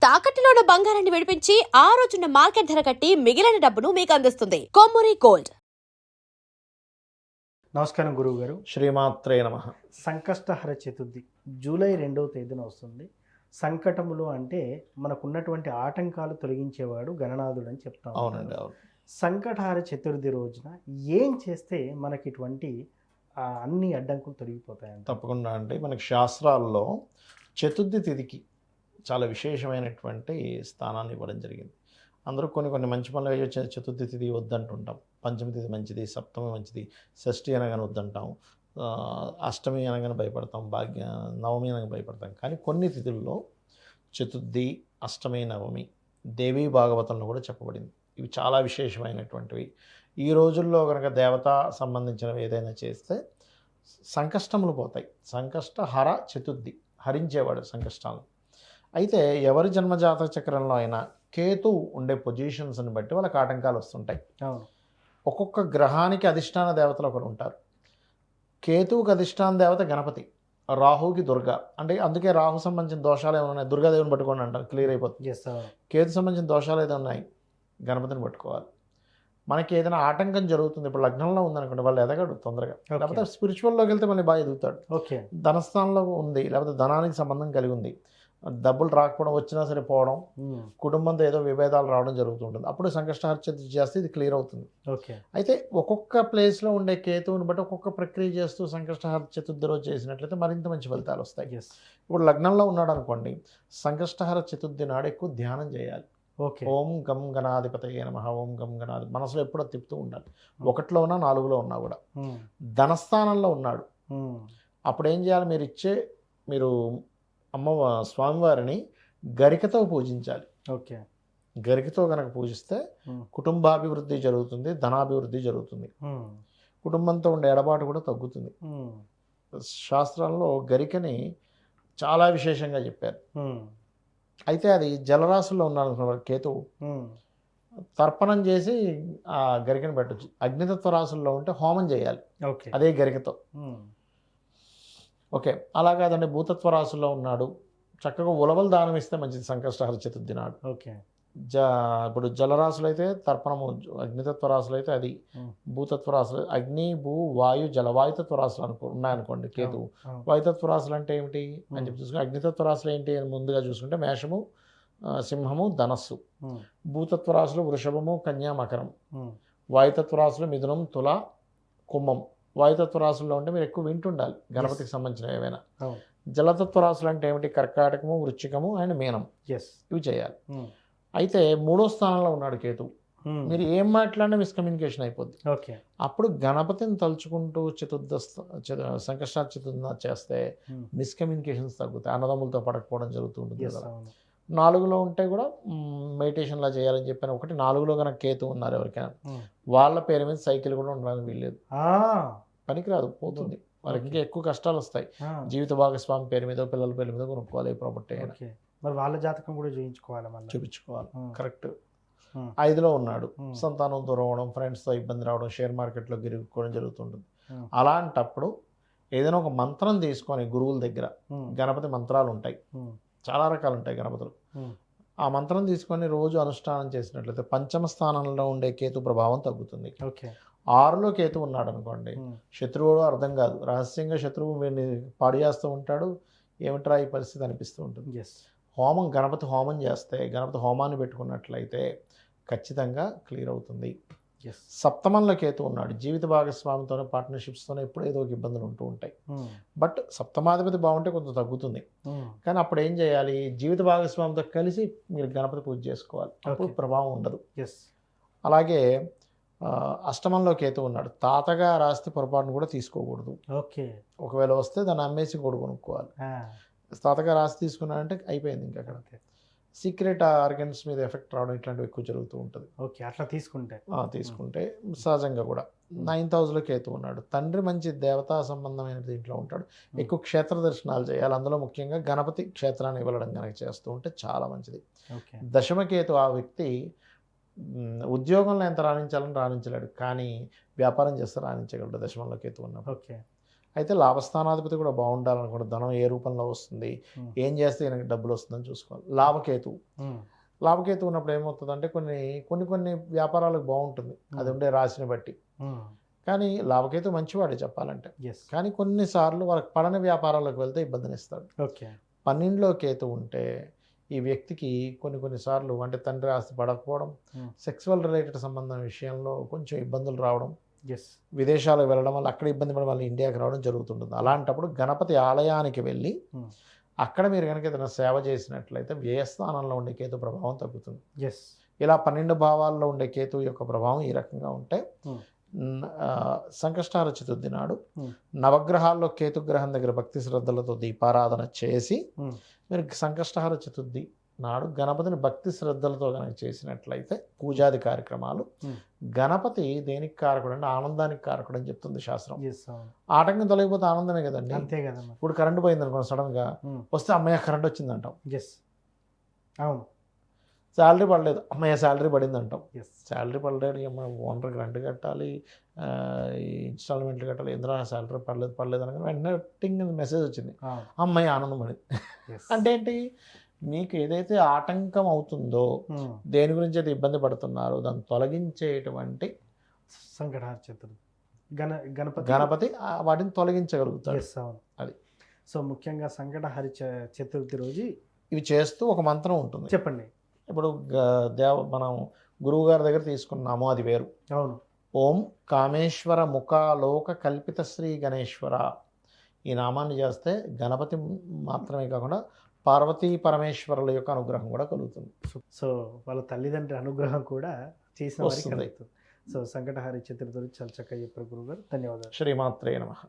తాకట్టులో ఉన్న బంగారాన్ని విడిపించి ఆ రోజున్న మార్కెట్ ధర కట్టి మిగిలిన డబ్బును మీకు అందిస్తుంది కొమ్మూరి గోల్డ్. నమస్కారం గురువు గారు. శ్రీమాత్రే నమః. సంకష్టహర చతుర్థి జూలై 2వ తేదీన వస్తుంది. సంకటములు అంటే మనకున్నటువంటి ఆటంకాలు తొలగించేవాడు గణనాథుడు అని చెప్తాం. అవునండి, అవును. సంకటహర చతుర్థి రోజున ఏం చేస్తే మనకి ఇటువంటి అన్ని అడ్డంకులు తొలగిపోతాయంట? తప్పకుండా అండి. మనకి శాస్త్రాల్లో చతుర్థి తిథికి చాలా విశేషమైనటువంటి స్థానాన్ని ఇవ్వడం జరిగింది. అందరూ కొన్ని మంచి పనులు అయ్యే చతుర్థి తిథి వద్దంటుంటాం. పంచమి తిథి మంచిది, సప్తమి మంచిది, షష్ఠి అనగానే వద్దంటాం, అష్టమి అనగానే భయపడతాం, నవమి అనగా భయపడతాం. కానీ కొన్ని తిథుల్లో చతుర్థి, అష్టమి, నవమి దేవీ భాగవతంలో కూడా చెప్పబడింది. ఇవి చాలా విశేషమైనటువంటివి. ఈ రోజుల్లో కనుక దేవతా సంబంధించినవి ఏదైనా చేస్తే సంకష్టములు పోతాయి. సంకష్టహర చతుర్థి, హరించేవాడు సంకష్టాలను. అయితే ఎవరి జన్మజాతక చక్రంలో అయినా కేతు ఉండే పొజిషన్స్ని బట్టి వాళ్ళకి ఆటంకాలు వస్తుంటాయి. ఒక్కొక్క గ్రహానికి అధిష్టాన దేవతలు ఒకరు ఉంటారు. కేతువుకి అధిష్టాన దేవత గణపతి, రాహుకి దుర్గా. అంటే అందుకే రాహు సంబంధించిన దోషాలు ఏమైనా ఉన్నాయి దుర్గాదేవిని పట్టుకోండి అంటారు, క్లియర్ అయిపోతుంది. కేతు సంబంధించిన దోషాలు ఏదో ఉన్నాయి గణపతిని పట్టుకోవాలి. మనకి ఏదైనా ఆటంకం జరుగుతుంది, ఇప్పుడు లగ్నంలో ఉందనుకోండి, వాళ్ళు ఎదగడు తొందరగా. లేకపోతే స్పిరిచువల్లోకి వెళ్తే మళ్ళీ బాగా ఎదుగుతాడు. ధనస్థానంలో ఉంది, లేకపోతే ధనానికి సంబంధం కలిగి ఉంది, డబ్బులు రాకపోవడం, వచ్చినా సరే పోవడం, కుటుంబంతో ఏదో విభేదాలు రావడం జరుగుతుంటుంది. అప్పుడు సంకష్టహర చతుర్థి చేస్తే ఇది క్లియర్ అవుతుంది. అయితే ఒక్కొక్క ప్లేస్లో ఉండే కేతువుని బట్టి ఒక్కొక్క ప్రక్రియ చేస్తూ సంకష్టహర చతుర్థి రోజు చేసినట్లయితే మరింత మంచి ఫలితాలు వస్తాయి. ఇప్పుడు లగ్నంలో ఉన్నాడు అనుకోండి, సంకష్టహర చతుర్థి నాడు ఎక్కువ ధ్యానం చేయాలి. ఓం గం గణాధిపతయే నమః, ఓం గం గణాధి మనసులో ఎప్పుడో తిప్పుతూ ఉండాలి. 1లో ఉన్నా 4లో ఉన్నా కూడా. ధనస్థానంలో ఉన్నాడు, అప్పుడు ఏం చేయాలి? మీరు స్వామివారిని గరికతో పూజించాలి. గరికతో కనుక పూజిస్తే కుటుంబాభివృద్ధి జరుగుతుంది, ధనాభివృద్ధి జరుగుతుంది, కుటుంబంతో ఉండే ఎడబాటు కూడా తగ్గుతుంది. శాస్త్రాల్లో గరికని చాలా విశేషంగా చెప్పారు. అయితే అది జలరాశుల్లో ఉన్నాడు కేతువు, తర్పణం చేసి ఆ గరికని పెట్టచ్చు. అగ్నితత్వ రాశుల్లో ఉంటే హోమం చేయాలి అదే గరికతో. ఓకే, అలా కాదండి భూతత్వ రాశుల్లో ఉన్నాడు, చక్కగా ఉలవలు దానం ఇస్తే మంచిది సంకష్టహర చతుర్థి నాడు. ఇప్పుడు జలరాశులు అయితే తర్పణము, అగ్నితత్వ రాశులు అయితే అది, భూతత్వ రాశులు అగ్ని, భూ, వాయు, జలవాయుతత్వ రాశులు ఉన్నాయనుకోండి కేతువు. వాయుతత్వ రాశులు అంటే ఏమిటి అని చెప్పి చూసుకుంటే, అగ్నితత్వ రాశులు ఏంటి అని ముందుగా చూసుకుంటే మేషము, సింహము, ధనస్సు. భూతత్వ రాశులు వృషభము, కన్యా, మకరం. వాయుతత్వ రాశులు మిథునం, తుల, కుంభం. వాయుతత్వ రాశుల్లో ఉంటే మీరు ఎక్కువ వింటుండాలి గణపతికి సంబంధించిన ఏవైనా. జలతత్వ రాశులు అంటే ఏమిటి? కర్కాటకము, వృశ్చికము అండ్ మీనం. ఇవి చేయాలి. అయితే 3వ స్థానంలో ఉన్నాడు కేతువు. మీరు ఏం మాట్లాడినా మిస్కమ్యూనికేషన్ అయిపోద్ది. అప్పుడు గణపతిని తలుచుకుంటూ సంకష్టార చతుర్థి చేస్తే మిస్కమ్యూనికేషన్స్ తగ్గుతాయి, అన్నదమ్ములతో పడకపోవడం జరుగుతుంటుంది కదా. 4లో ఉంటే కూడా మెడిటేషన్లా చేయాలని చెప్పాను. 4లో కనుక కేతు ఉన్నారు ఎవరికైనా, వాళ్ళ పేరు మీద సైకిల్ కూడా ఉండడానికి వీల్లేదు, పనికిరాదు, పోతుంది. వాళ్ళకి ఇంకా ఎక్కువ కష్టాలు వస్తాయి. జీవిత భాగస్వామి పేరు మీద, పిల్లల పేరు మీద కొనుక్కోవాలి ఏ ప్రాపర్టీ అయినా. మరి వాళ్ళ జాతకం కూడా చూపించుకోవాలి. కరెక్ట్. 5లో ఉన్నాడు, సంతానం దూరం అవడం, ఫ్రెండ్స్తో ఇబ్బంది రావడం, షేర్ మార్కెట్లో గిరుక్కోవడం జరుగుతుంటుంది. అలాంటప్పుడు ఏదైనా ఒక మంత్రం తీసుకొని గురువుల దగ్గర, గణపతి మంత్రాలు ఉంటాయి, చాలా రకాలు ఉంటాయి గణపతులు. ఆ మంత్రం తీసుకొని రోజు అనుష్ఠానం చేసినట్లయితే పంచమ స్థానంలో ఉండే కేతు ప్రభావం తగ్గుతుంది. 6లో కేతు ఉన్నాడు అనుకోండి, శత్రువుడు అర్థం కాదు, రహస్యంగా శత్రువు వీడిని పాడు చేస్తూ ఉంటాడు, ఏమిట్రా ఈ పరిస్థితి అనిపిస్తూ ఉంటుంది. హోమం, గణపతి హోమం చేస్తే, గణపతి హోమాన్ని పెట్టుకున్నట్లయితే ఖచ్చితంగా క్లియర్ అవుతుంది. సప్తమంలో కేతు ఉన్నాడు, జీవిత భాగస్వామితోనే, పార్ట్నర్షిప్స్తోనే ఎప్పుడు ఏదో ఒక ఇబ్బందులు ఉంటూ ఉంటాయి. బట్ సప్తమాధిపతి బాగుంటే కొంత తగ్గుతుంది. కానీ అప్పుడు ఏం చేయాలి? జీవిత భాగస్వామితో కలిసి మీరు గణపతి పూజ చేసుకోవాలి, అప్పుడు ప్రభావం ఉండదు. అలాగే అష్టమంలో కేతు ఉన్నాడు, తాతగా రాస్తే పొరపాటును కూడా తీసుకోకూడదు. ఒకవేళ వస్తే దాన్ని అమ్మేసి కూడా కొనుక్కోవాలి. తాతగా రాసి తీసుకున్నాడంటే అయిపోయింది. ఇంకా అక్కడ సీక్రెట్ ఆర్గన్స్ మీద ఎఫెక్ట్ రావడం ఇట్లాంటివి ఎక్కువ జరుగుతూ ఉంటుంది. అట్లా తీసుకుంటే సహజంగా కూడా. 9th హౌస్లో కేతు ఉన్నాడు, తండ్రి మంచి దేవతా సంబంధమైన దీంట్లో ఉంటాడు, ఎక్కువ క్షేత్ర దర్శనాలు చేయాలి. అందులో ముఖ్యంగా గణపతి క్షేత్రాన్ని వెళ్ళడం కనుక చేస్తూ ఉంటే చాలా మంచిది. దశమకేతు ఆ వ్యక్తి ఉద్యోగంలో ఎంత రాణించాలని రాణించలేడు, కానీ వ్యాపారం చేస్తే రాణించగలడు దశమంలో కేతు ఉన్నప్పుడు. అయితే లాభస్థానాధిపతి కూడా బాగుండాలనుకుంటే ధనం ఏ రూపంలో వస్తుంది, ఏం చేస్తే ఈయనకి డబ్బులు వస్తుందని చూసుకోవాలి. లాభకేతు ఉన్నప్పుడు ఏమవుతుందంటే కొన్ని వ్యాపారాలకు బాగుంటుంది, అది ఉండే రాశిని బట్టి. కానీ లాభకేతు మంచివాడే చెప్పాలంటే. కానీ కొన్నిసార్లు వాళ్ళకి పడని వ్యాపారాలకు వెళ్తే ఇబ్బందినిస్తాడు. ఓకే. 12లో కేతు ఉంటే ఈ వ్యక్తికి కొన్నిసార్లు అంటే తండ్రి ఆస్తి పడకపోవడం, సెక్సువల్ రిలేటెడ్ సంబంధం విషయంలో కొంచెం ఇబ్బందులు రావడం, విదేశాలకు వెళ్ళడం వల్ల అక్కడ ఇబ్బంది పడడం వల్ల ఇండియాకి రావడం జరుగుతుంటుంది. అలాంటప్పుడు గణపతి ఆలయానికి వెళ్ళి అక్కడ మీరు కనుక ఏదైనా సేవ చేసినట్లయితే వ్యయస్థానంలో ఉండే కేతు ప్రభావం తగ్గుతుంది. ఇలా 12 భావాల్లో ఉండే కేతు యొక్క ప్రభావం ఈ రకంగా ఉంటే సంకష్టహార చతుర్థి నాడు నవగ్రహాల్లో కేతుగ్రహం దగ్గర భక్తి శ్రద్ధలతో దీపారాధన చేసి మీరు సంకష్టహార చతుర్థి నాడు గణపతిని భక్తి శ్రద్ధలతో కనుక చేసినట్లయితే పూజాది కార్యక్రమాలు, గణపతి దేనికి కారకుడు అంటే ఆనందానికి కారకుడు అని చెప్తుంది శాస్త్రం. ఆటంకం తొలగిపోతే ఆనందమే కదండి. అంతే కదా. ఇప్పుడు కరెంటు పోయింది అనుకోండి, సడన్గా వస్తే అమ్మయ్య కరెంట్ వచ్చింది అంటాం. అవును. శాలరీ పడలేదు, అమ్మయ్య శాలరీ పడింది అంటాం. శాలరీ పడలేదు, అమ్మ ఓనర్కి రెంట్ కట్టాలి, ఇన్స్టాల్మెంట్లు కట్టాలి, ఎందులో శాలరీ పడలేదు అనగానే వెంటనే టింగ్ మెసేజ్ వచ్చింది, అమ్మాయి ఆనందం పడింది. అంటే ఏంటి, మీకు ఏదైతే ఆటంకం అవుతుందో, దేని గురించి అయితే ఇబ్బంది పడుతున్నారో దాన్ని తొలగించేటువంటి సంకటహార చతుర్థి గణపతి వాటిని తొలగించగలుగుతాడు. అది. సో ముఖ్యంగా సంకటహార చతుర్థి రోజు ఇవి చేస్తూ ఒక మంత్రం ఉంటుంది. చెప్పండి. ఇప్పుడు మనం గురువు గారి దగ్గర తీసుకున్నాము, అది వేరు. అవును. ఓం కామేశ్వర ముఖాలోక కల్పిత శ్రీ గణేశ్వర, ఈ నామాన్ని చేస్తే గణపతి మాత్రమే కాకుండా పార్వతీ పరమేశ్వరుల యొక్క అనుగ్రహం కూడా కలుగుతుంది. సో వాళ్ళ తల్లిదండ్రుల అనుగ్రహం కూడా చేసిన వారికి కలుగుతుంది. సో సంకటహార చతుర్థి చాలా చక్కగా చెప్పారు గురువు గారు. ధన్యవాదాలు. శ్రీమాత్రే నమః.